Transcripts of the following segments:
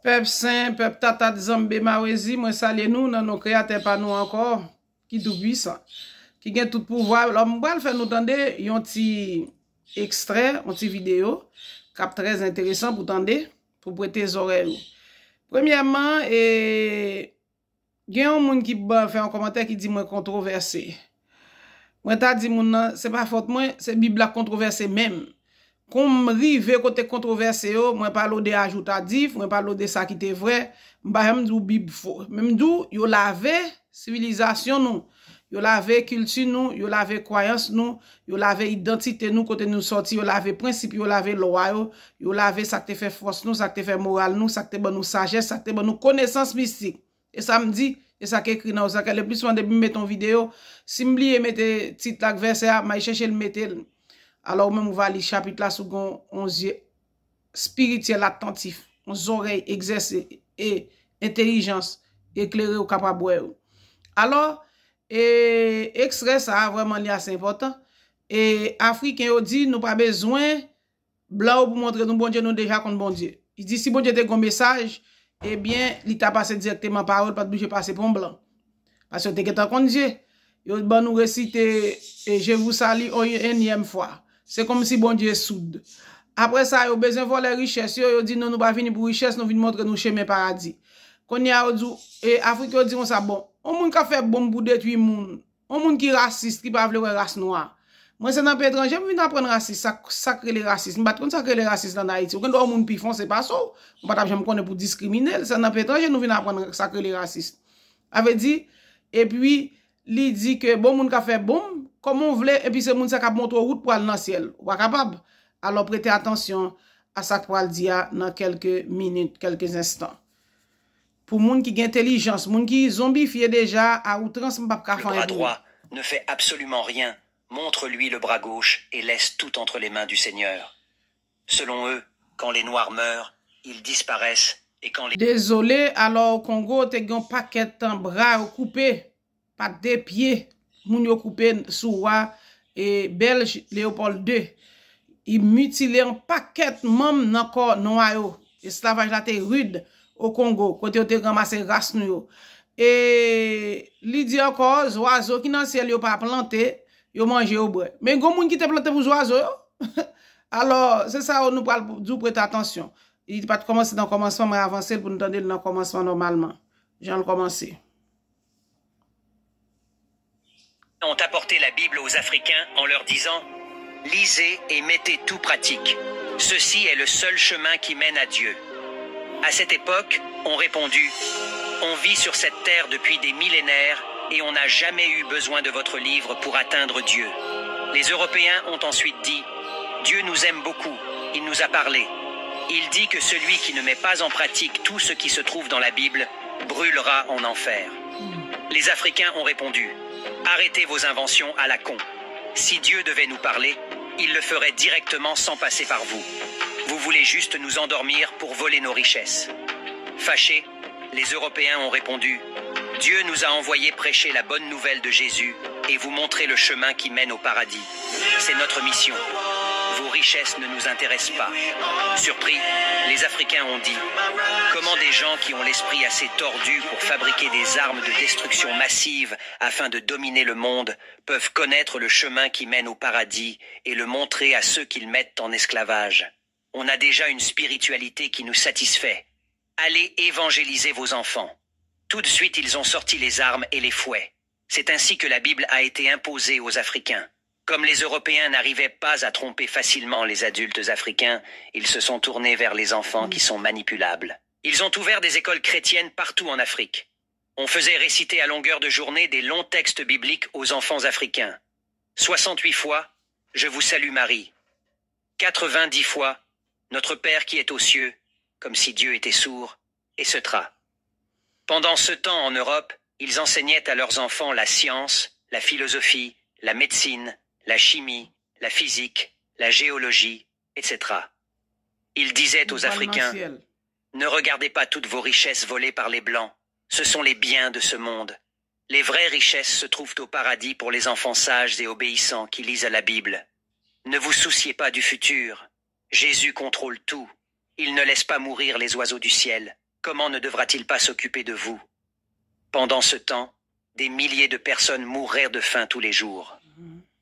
Peuple saint, peuple tata Zambé Mawezi, moi salue nous dans nos créateurs pas nous encore, qui tout puissant, qui gagne tout pouvoir. Alors, moi, faire nous entendre un petit extrait, un petit vidéo, cap très intéressant pour tendre, pour prêter les oreilles. Premièrement, il y a un monde qui fait un commentaire qui dit moi controversé. Moi, t'as dit moun c'est pas faute moi, c'est Bible controversé même. Comme rive côté controversé yo, moi parle de ajoutatif, moi parle de ça qui était vrai, m'pa même dou Bible faux. Même dou yo lavé civilisation nous, yo lavé culture nous, yo lavé croyance nous, yo lavé identité nous côté nous sorti, yo lavé principe, yo lavé loi yo lavé ça qui fait force nous, ça qui fait morale nous, ça qui bon nous sagesse, ça qui bon nous connaissance mystique. Et ça me dit et ça qui écrit dans ça que le plus souvent depuis mettre une vidéo, si m'oublier mettre titre la verset, m'a chercher le mettre. Alors même on va lire chapitre là sous on yeux spirituel attentif, on oreilles exercées et intelligence éclairée ou capable. Alors extrait ça vraiment li assez important et africain yo dit nous pas besoin blanc pour montrer nous bon Dieu nous déjà contre bon Dieu. Il dit si bon Dieu te un message eh bien il t'a passé directement parole pas bouger passer pour blanc. Parce que t'es qu'en contre Dieu. Yo ban nous réciter et je vous salue une énième fois. C'est comme si bon Dieu est soude. Après ça, yo besoin voir les richesses. Yo dit non, nous pas venir pour richesse, nous venir montrer nous chemin paradis. Qu'on y a dit et Afrique yo dit on ça bon. On moun ka fait bon pour détruire moun. On moun qui raciste, qui pas vouloir race noire. Moi c'est dans pays étranger, je viens apprendre raciste, ça crée les racistes. M'pas comme ça crée les racistes dans Haïti. On doit moun pifon, c'est pas ça. On pas jamais connaître pour discriminer, c'est dans pays étranger nous venons apprendre ça crée les racistes. Avait dit et puis li dit que bon moun ka fait bon comme on voulait et puis c'est moun ça qui montre route pour aller dans le ciel. Ou pas capable. Alors prêtez attention à ça que dire dans quelques minutes, quelques instants. Pour moun qui a intelligence, moun qui zombifié déjà à outrance, m'pa ka Le bras droit ne fait absolument rien. Montre-lui le bras gauche et laisse tout entre les mains du Seigneur. Selon eux, quand les Noirs meurent, ils disparaissent et quand les... Désolé, alors au Congo, te gen paquet en bras coupé, pas des pieds, moun yo coupé sous et Belge Léopold II. Il mutilé un paquet même dans corps noir yo. Esclavage là te rude au Congo, côté yo te ramassé race nou yo. Et li dit encore oiseau qui dans ciel yo pas planté, yo manger au bois. Mais gon moun qui te planté pour oiseau yo. Alors, c'est ça nous parle du prêter attention. Il pas commencer dans le commencement mais avancer pour nous entendre dans le commencement normalement. J'en le commencer. ont apporté la Bible aux Africains en leur disant « Lisez et mettez tout pratique. Ceci est le seul chemin qui mène à Dieu. » À cette époque, on répondu « On vit sur cette terre depuis des millénaires et on n'a jamais eu besoin de votre livre pour atteindre Dieu. » Les Européens ont ensuite dit « Dieu nous aime beaucoup, il nous a parlé. Il dit que celui qui ne met pas en pratique tout ce qui se trouve dans la Bible brûlera en enfer. » Les Africains ont répondu « Arrêtez vos inventions à la con. Si Dieu devait nous parler, il le ferait directement sans passer par vous. Vous voulez juste nous endormir pour voler nos richesses. » Fâchés, les Européens ont répondu « Dieu nous a envoyé prêcher la bonne nouvelle de Jésus et vous montrer le chemin qui mène au paradis. C'est notre mission. Vos richesses ne nous intéressent pas. » Surpris, les Africains ont dit « Comment des gens qui ont l'esprit assez tordu pour fabriquer des armes de destruction massive afin de dominer le monde peuvent connaître le chemin qui mène au paradis et le montrer à ceux qu'ils mettent en esclavage? On a déjà une spiritualité qui nous satisfait. Allez évangéliser vos enfants. » Tout de suite, ils ont sorti les armes et les fouets. C'est ainsi que la Bible a été imposée aux Africains. Comme les Européens n'arrivaient pas à tromper facilement les adultes africains, ils se sont tournés vers les enfants qui sont manipulables. Ils ont ouvert des écoles chrétiennes partout en Afrique. On faisait réciter à longueur de journée des longs textes bibliques aux enfants africains. 68 fois, « Je vous salue Marie ». 90 fois, « Notre Père qui est aux cieux », comme si Dieu était sourd, etc. Pendant ce temps en Europe, ils enseignaient à leurs enfants la science, la philosophie, la médecine, la chimie, la physique, la géologie, etc. Ils disaient aux Africains « Ne regardez pas toutes vos richesses volées par les Blancs, ce sont les biens de ce monde. Les vraies richesses se trouvent au paradis pour les enfants sages et obéissants qui lisent la Bible. Ne vous souciez pas du futur. Jésus contrôle tout. Il ne laisse pas mourir les oiseaux du ciel. comment ne devra-t-il pas s'occuper de vous? Pendant ce temps, des milliers de personnes mourraient de faim tous les jours.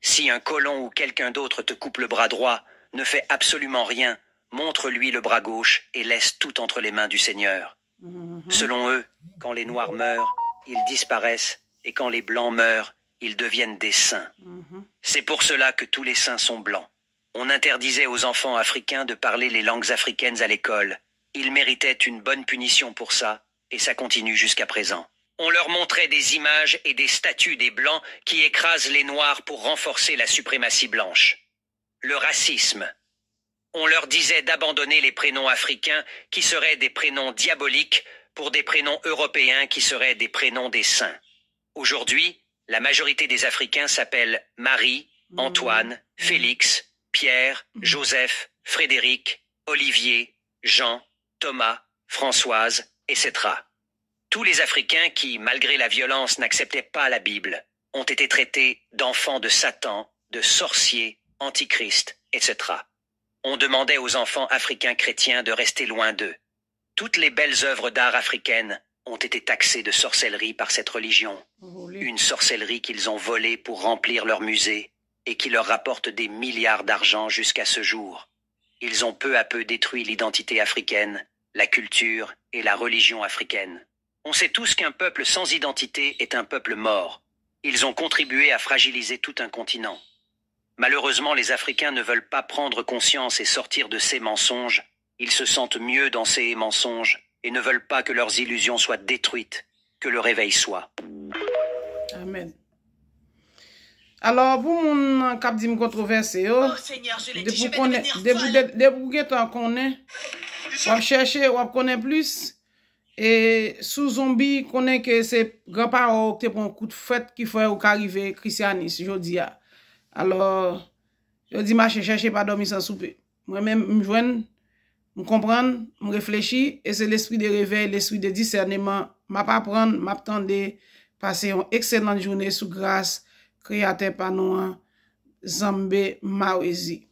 Si un colon ou quelqu'un d'autre te coupe le bras droit, ne fais absolument rien, montre-lui le bras gauche et laisse tout entre les mains du Seigneur. Selon eux, quand les Noirs meurent, ils disparaissent, et quand les Blancs meurent, ils deviennent des saints. C'est pour cela que tous les saints sont blancs. On interdisait aux enfants africains de parler les langues africaines à l'école. Ils méritaient une bonne punition pour ça, et ça continue jusqu'à présent. On leur montrait des images et des statues des Blancs qui écrasent les Noirs pour renforcer la suprématie blanche. Le racisme. On leur disait d'abandonner les prénoms africains qui seraient des prénoms diaboliques pour des prénoms européens qui seraient des prénoms des saints. Aujourd'hui, la majorité des Africains s'appellent Marie, Antoine, Félix, Pierre, Joseph, Frédéric, Olivier, Jean, Thomas, Françoise, etc. Tous les Africains qui, malgré la violence, n'acceptaient pas la Bible, ont été traités d'enfants de Satan, de sorciers, antichrist, etc. On demandait aux enfants africains chrétiens de rester loin d'eux. Toutes les belles œuvres d'art africaines ont été taxées de sorcellerie par cette religion. Une sorcellerie qu'ils ont volée pour remplir leur musée et qui leur rapporte des milliards d'argent jusqu'à ce jour. Ils ont peu à peu détruit l'identité africaine, la culture et la religion africaine. On sait tous qu'un peuple sans identité est un peuple mort. Ils ont contribué à fragiliser tout un continent. Malheureusement, les Africains ne veulent pas prendre conscience et sortir de ces mensonges. Ils se sentent mieux dans ces mensonges et ne veulent pas que leurs illusions soient détruites, que le réveil soit. Amen. Alors, pour mon cap dit me controversé, Oh Seigneur, je l'ai dit, je vais devenir folle. de qu'on est, on va chercher, on va connaître plus. Et sous zombie, connaît que c'est grand-parent qui prend un coup de fête qui fait ou qu'arriver christianisme, je dis. Alors, je dis, ma chercher pas dormir sans souper. Moi-même, me joindre, me comprendre, me réfléchir, et c'est l'esprit de réveil, l'esprit de discernement. M'a pas prendre, m'attendre, passer une excellente journée sous grâce, créateur par nous, Zambé Mawezi.